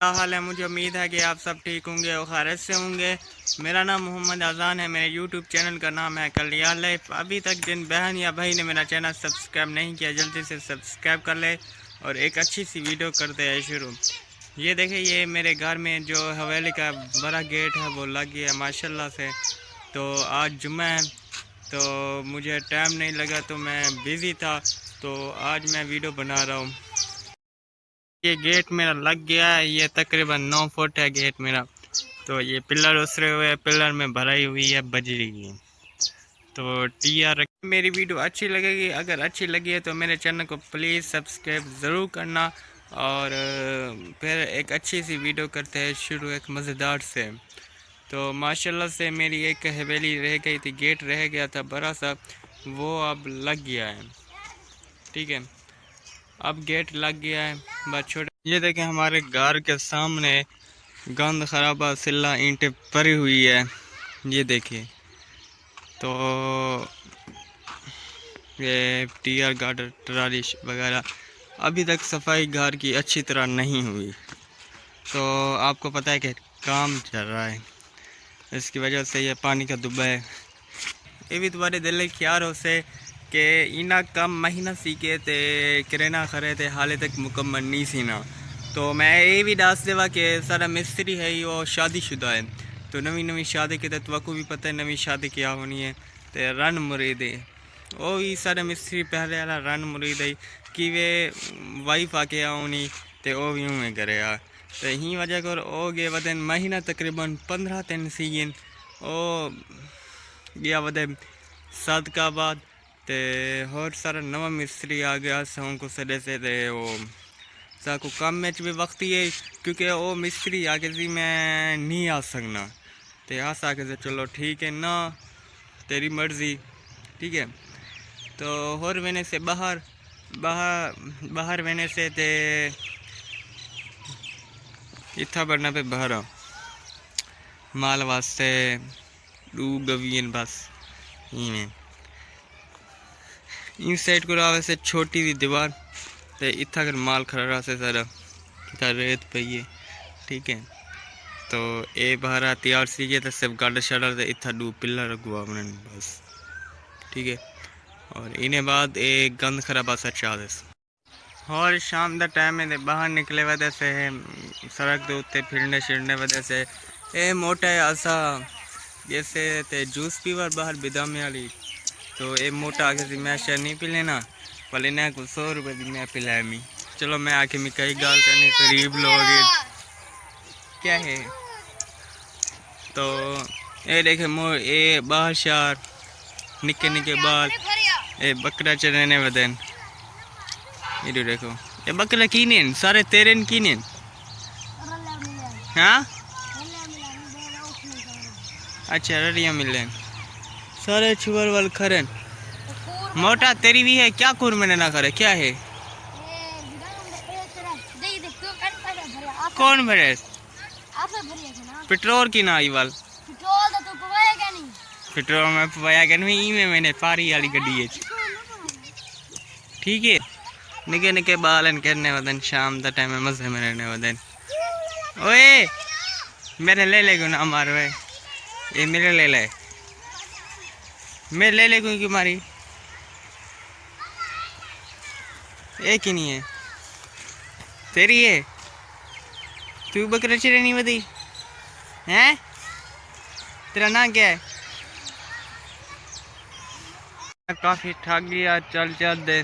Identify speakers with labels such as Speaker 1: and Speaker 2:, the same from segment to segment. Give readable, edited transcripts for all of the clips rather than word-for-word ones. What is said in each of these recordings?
Speaker 1: کیا حال ہے؟ مجھے امید ہے کہ آپ سب ٹھیک ہوں گے اور خیریت سے ہوں گے۔ میرا نام محمد اذان ہے، میرے یوٹیوب چینل کا نام ہے کلیان لائف۔ ابھی تک جن بہن یا بھائی نے میرا چینل سبسکرائب نہیں کیا جلدی سے سبسکرائب کر لے اور ایک اچھی سی ویڈیو کرتے ہیں شروع۔ یہ دیکھیں، یہ میرے گھر میں جو حویلی کا بڑا گیٹ ہے وہ لگ گیا ماشاءاللہ سے۔ تو آج جمعہ ہے تو مجھے ٹائم نہیں لگا تو میں بیزی تھا، تو آج میں ویڈیو بنا رہا ہوں۔ یہ گیٹ میرا لگ گیا ہے، یہ تقریباً 9 فٹ ہے گیٹ میرا۔ تو یہ پلر اسرے ہوئے، پلر میں بھرائی ہوئی ہے بجری کی۔ تو میری ویڈیو اچھی لگے گی، اگر اچھی لگی ہے تو میرے چینل کو پلیز سبسکرائب ضرور کرنا، اور پھر ایک اچھی سی ویڈیو کرتے ہیں شروع ایک مزیدار سے۔ تو ماشاءاللہ سے میری ایک حویلی رہ گئی تھی، گیٹ رہ گیا تھا بڑا سا، وہ اب لگ گیا ہے، ٹھیک ہے، اب گیٹ لگ گیا ہے بس چھوٹا۔ یہ دیکھیں ہمارے گھر کے سامنے گند خرابہ سلہ اینٹیں پڑی ہوئی ہے، یہ دیکھیں۔ تو یہ ٹیئر گارڈر ٹرالیش وغیرہ ابھی تک صفائی گھر کی اچھی طرح نہیں ہوئی، تو آپ کو پتہ ہے کہ کام چل رہا ہے، اس کی وجہ سے یہ پانی کا دبا ہے۔ یہ بھی تمہارے دل خیال ہو سے کہ اینا کم مہینہ سیکھے تے کرینا کھرے تے حالے تک مکمل نہیں سینا۔ تو میں یہ بھی دس دوا کہ سارا مستری ہے وہ شادی شدہ ہے، تو نوی شادی کے تو آپ کو بھی پتہ ہے نوی شادی کیا ہونی ہے، تے رن مرید ہے وہ بھی سارا مستری پہلے والا رن مرید ہے کہ وہ وائف آ کے آنی تے وہ بھی میں کرے آ، تو ہی وجہ کر او گے ودن مہینہ تقریباً 15 دن سیگن او گیا ودن صدقہ بعد تے اور سارا نواں مستری آ گیا سوں کو سدے سے تے وہ ساکو کم میں بھی وقت ہی ہے، کیونکہ وہ مستری آگے سے میں نہیں آ سکنا، تے آ سکے سے چلو ٹھیک ہے نا تیری مرضی، ٹھیک ہے۔ تو اور وینے سے باہر وینے سے تے اتھا بڑھنا پہ باہر مال واسطے دو گوین بس این سائڈ کو راوے سے چھوٹی دی دیوار تے اتھا کر مال کھڑا رہا سے سارا اتھا ریت پہ یہ، ٹھیک ہے۔ تو اے باہر تیار سی گئے تو سب گاڑا شاڑا تے اتھا دو پلر رکھوا منن بس، ٹھیک ہے۔ اور انہیں بعد ایک گند خراب آسا چاہ دیس، اور شام دا ٹائم ہے باہر نکلے وجہ سے سڑک دے اتے پھرنے وجہ سے اے موٹا ہے آسا جیسے تے جوس پیور باہر بدامی والی، تو اے موٹا آگے سے میں شہر نہیں پی لینا پل انہیں کو 100 روپے دی میں پلائے می، چلو میں آکے میں کئی گال کرنے قریب لوگ کیا ہے۔ تو اے دیکھیں اے باہر شہر نکے بال اے بکرا چرنے ودن، یہ دیکھو یہ بکرا کی نین سارے تیرین کی نین، ہاں اچھا رڑیاں ملیں سارے چھوار وال کھرن۔ موٹا تیری بھی ہے کیا کور میں نہ کرے کیا ہے کون بھرے پٹرول کی نائی وال پٹرول میں پوایا کہ نہیں میں نے پاری والی گڈی ہے، ٹھیک ہے۔ نکے بالن کرنے ودن شام دا ٹائم میں مزے میں رہنے ودن، اوئے میرے لے گو نا مارو یہ میرے لے میں لے گو کیوں ماری ایک ہی نہیں ہے تیری ہے، تو بکرا چرے نہیں ودی ہیں، تیرا نام کیا ہے؟ کافی ٹھاک گیا چل دے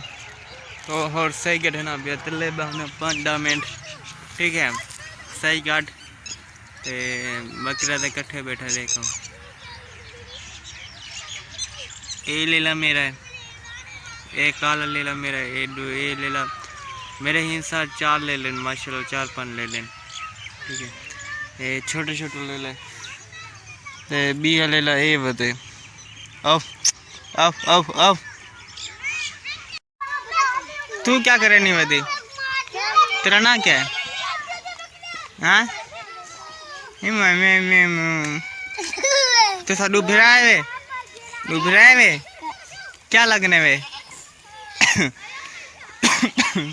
Speaker 1: تو اور صحیح گھٹنا پیا تلے بہنا 5 منٹ، ٹھیک ہے صحیح گاٹ تے بکرا دے کٹھے بیٹھا دیکھو اے لیلا میرا ہے، اے کالا لیلا میرا ہے، اے لیلا میرے ہی ساتھ 4 لے لیں ماشاءاللہ 4-5 لے لیں، ٹھیک ہے۔ اے چھوٹے لے لیں تے بیا لیلا اے ودے اف تو کیا کرے نہیں ودی تیرا نام کیا ہے ہاں تو سا ڈوب رہے وے کیا لگنے وے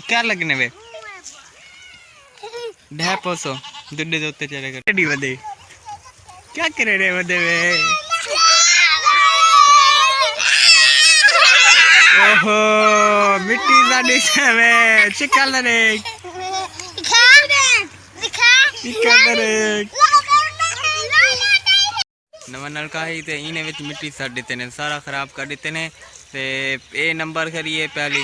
Speaker 1: کیا لگنے وے 250 دڈے دے اوتے چلے کر ڈی ودے کیا کرے رے ودے وے اوہو مٹی ساڈی میں چکل رے نواں نلکا ہی تے اینے وچ مٹی سٹ دتے نے سارا خراب کر دتے نے تے اے نمبر کریے پہلی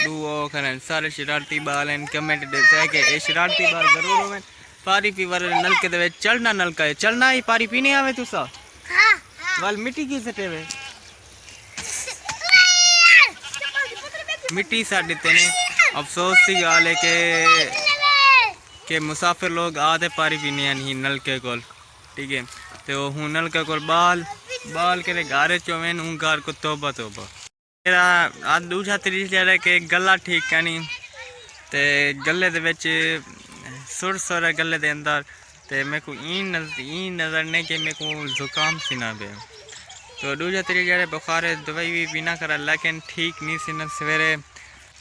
Speaker 1: دو کھن سارے شرارتی بال ہیں کمنٹ دتے کہ اے شرارتی بال ضرور ہوے پاری پیور نلکے دے وچ چڑھنا نلکا ہے چڑھنا ہی پاری پینے آوے تسا ہاں وال مٹی کی سٹے وے مٹی سٹ دتے نے افسوس کی گل ہے کہ مسافر لوگ آتے پاری پینے نہیں نلکے کول ٹھیک ہے تو ہوں نلکے کول بال کے گارے چوین ہوں گار کو توبہ میرا آج دوسرا طریقہ ہے کہ گلا ٹھیک کرنی تے گلے دے وچ سر ہے گلے دے اندر تے میرے کو این نظر نہیں کہ میرے کو زکام سی نہ پہ تو دوسرا طریقہ ہے بخار دوائی بھی پینا کرا لیکن ٹھیک نہیں سی نہ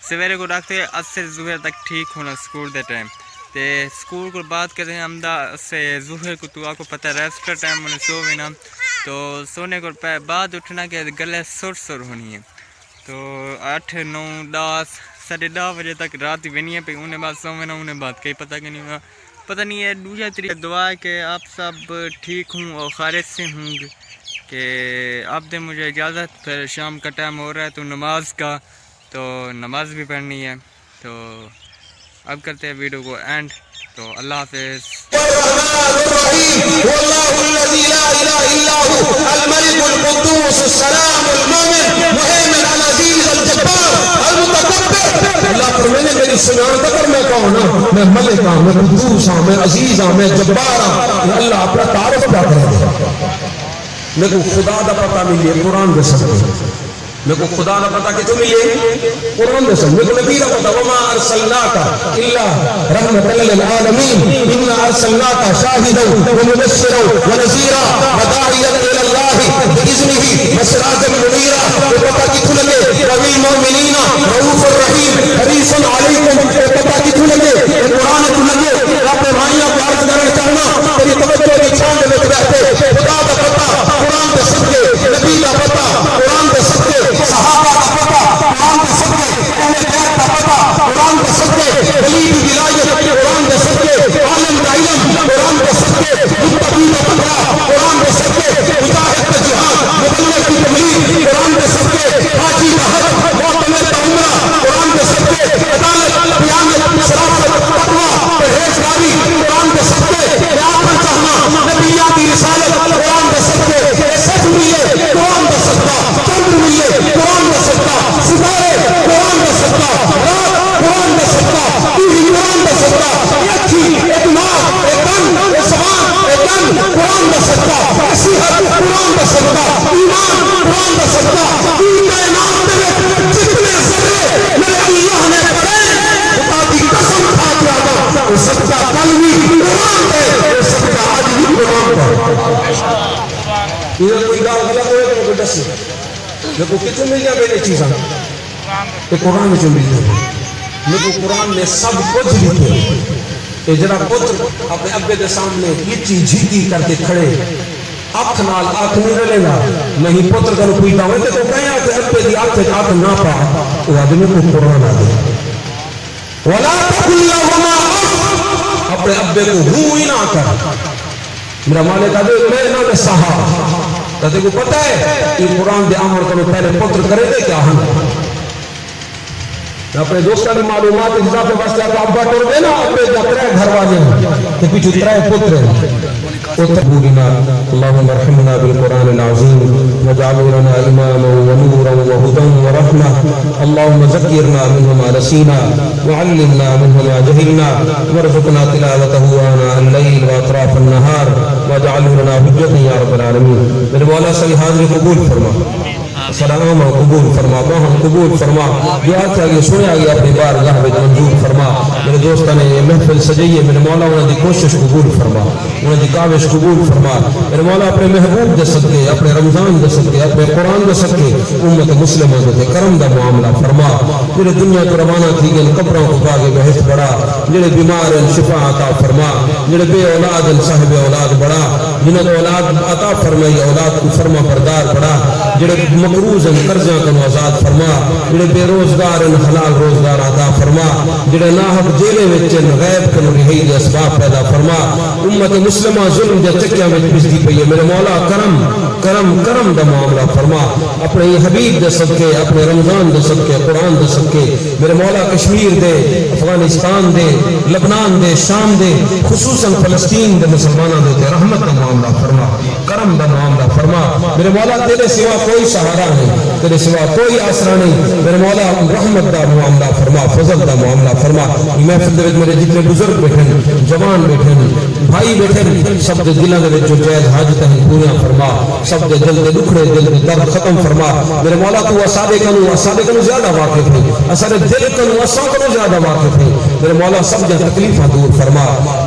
Speaker 1: سویرے کو رکھتے اسے ظہر تک ٹھیک ہونا سکول دے ٹائم تے سکول کو بات کرتے ہیں ہمدہ سے ظہر کو تو آپ کو پتہ ریسٹ کا ٹائم انہیں سو بھی نا تو سونے کو بعد اٹھنا کہ گلے سر ہونی ہے تو 8 9 10 ساڑھے 10 بجے تک رات بنی ہے پہ انہیں بعد سو میں نا انہیں بات کہیں پتہ کہ نہیں ہوا پتہ نہیں ہے دوسرا طریقہ دعا ہے کہ آپ سب ٹھیک ہوں اور خارج سے ہوں کہ آپ دیں مجھے اجازت پھر شام کا ٹائم ہو رہا ہے تو نماز کا تو نماز بھی پڑھنی ہے تو اب کرتے ہیں ویڈیو کو اینڈ تو اللہ حافظ
Speaker 2: اللہ پر میں نے میری سنان تک میں کون ہوں میں ملک ہوں میں قدوس ہوں میں عزیز ہوں میں جبار ہوں اللہ اپنا تعارف کیا کرے گا میں کو خدا دا پتہ ملیے قرآن دے سکتے میں کو خدا دا پتہ کتوں ملیے قرآن دے سکتے میں کو نبی دا پتہ وما ارسلناک الا رحمت للعالمین انا ارسلناک شاہدا ومبشرا ونذیرا وداعیا الی اللہ باذنہ وسراجا منیرا پتہ کتوں لگے والمؤمنین رؤوف الرحیم حریص علیکم پتہ کتوں لگے قرآن کتوں لگے اپنے بھائیوں کو عرض کرنا چاہنا تیری توجہ کی چھان میں بیٹھے خدا دا پتہ قرآن دے سکتے نبی دا پتہ قرآن دے سکتے صحابہ کا پتہ قرآن دے سکتے اہل بیت کا پتہ قرآن دے سکتے ولی کی ولایت قرآن دے سکتے عالم کا علم قرآن دے سکتے متقی کا تقویٰ قرآن دے سکتے مجاہد کا جہاد مبلغ کی تبلیغ قرآن دے سکتے حاجی کا حج معتمر کا عمرہ قرآن دے سکتے عدالت قیامت شرافت تقویٰ پرہیزگاری قرآن دے سکتے آخر چاہنا نبیات کی رسالت قرآن دے سکتے سچ ملے قرآن دے سکتا چند ملے قرآن دے سکتا ستارے قرآن دے سکتا رات قرآن دے سکتا قرآن دے سکتا اچھی اعتماد ایکن زبان ایکن قرآن دے سکتا نصیحت قرآن دے سکتا ایمان قرآن دے سکتا کائنات میں جتنے ذرے میرے اللہ نے پڑھے خدا کی قسم کھا کے آگا وہ سب کا کل بھی قرآن ہے وہ سب کا آج بھی قرآن ہے یہ کوئی گاہ غلط ہوئے تو کوئی دس لیکن کتنے مل گیا میرے چیزاں کہ قرآن میں جو مل گیا لیکن قرآن نے سب کچھ لکھے کہ جناب پتر اپنے ابے کے سامنے کیچی جھیتی کر کے کھڑے آنکھ نال آنکھ نہیں رلے گا نہیں پتر کا پیتا ہوئے تو کہیں آتے ابے دی آنکھ نہ پا وہ آدمی کو قرآن آ گیا وَلَا تَقُلْ لَهُمَا اپنے ابے کو ہوں ہی نہ کر میرا مالک آدھے میں نہ میں صحا تاتے کو پتہ ہے کہ قرآن دے عمر کرو پہلے پتر کرے دے کیا ہم اپنے دوستان معلومات اضافہ بس جاتا ابا ٹور دے نا اپنے جاترے گھر والے ہیں کہ پیچھو ترائے پتر ہیں اتبولنا اللہم رحمنا بالقرآن العظیم وجعلنا اماما ونورا وهدى ورحمة اللہم ذکرنا منہما نسینا وعلمنا منہما جہلنا ورزقنا تلاوته آناء اللیل واطراف النہار وجعلنا حجتا یا رب العالمین میرے مولا صلی حاضر قبول فرما سلام قبول فرما باہم قبول فرما دعا کیا گیا سنیا گیا اپنی بارگاہ میں منظور فرما میرے دوستان نے یہ محفل سجائی ہے میرے مولا انہوں نے کوشش قبول فرما انہوں نے کاوش قبول فرما میرے مولا اپنے محبوب دے صدقے اپنے رمضان دے صدقے اپنے قرآن دے صدقے امت مسلمہ دے کرم دا معاملہ فرما جڑے دنیا کو روانہ تھی گئے قبروں کو باغے بہت بڑا جڑے بیمار ہیں شفا عطا فرما جڑے بے اولاد ہیں صاحب اولاد بڑا جنہوں نے اولاد عطا فرمائی اولاد کو فرما بردار بڑا جڑے مقروض ہیں قرضیاں کو آزاد فرما جڑے بے روزگار ہیں حلال روزگار عطا فرما جڑے ناحق جیلے وچ غیب کو رہائی دے اسباب پیدا فرما امت مسلمہ ظلم دے چکیاں میں پسدی پئی ہے میرے مولا کرم کرم کرم دا معاملہ فرما اپنے حبیب دے صدقے اپنے رمضان دے صدقے قرآن دے صدقے میرے مولا کشمیر دے افغانستان دے لبنان دے شام دے خصوصاً فلسطین دے مسلمانوں دے رحمت دا معاملہ فرما کرم دا معاملہ فرما میرے مولا تیرے سوا کوئی سہارا نہیں تیرے سوا کوئی آسرا نہیں میرے مولا رحمت دا معاملہ فرما فضل دا معاملہ فرما محفل دے میرے جتنے بزرگ بیٹھے جوان بیٹھے بھائی بیٹھے سب دے دلوں دے وچ جو جائز حاجتاں پوریاں فرما سب دے دل دے دکھڑے دل دے درد ختم فرما میرے مولا تو اسادے کنو زیادہ واقف ہے اسارے دل کنو اساں کنو زیادہ واقف ہے میرے مولا سب دے تکلیفاں دور فرما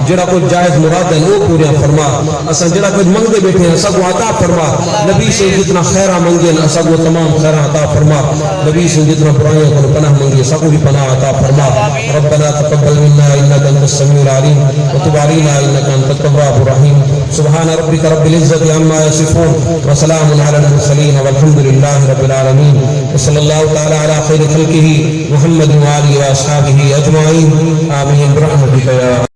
Speaker 2: جڑا کوئی جائز مراد ہے وہ پوریاں فرما اساں جڑا کوئی منگدے بیٹھے ہیں سب عطا فرما نبی سے جتنا خیرہ منگے اساں وہ تمام خیرہ عطا فرما نبی سے جتنا برائیاں کو پناہ منگے سب بھی پناہ عطا فرما ربنا تقبل منا انك انت السميع العليم وتب علينا انك انت التواب الرحيم سبحان ربك رب العزة عما يصفون وسلام على المرسلين والحمد لله رب العالمين وصلى الله تعالى على خير خلقه محمد وآله وأصحابه أجمعين آمين برحمتك يا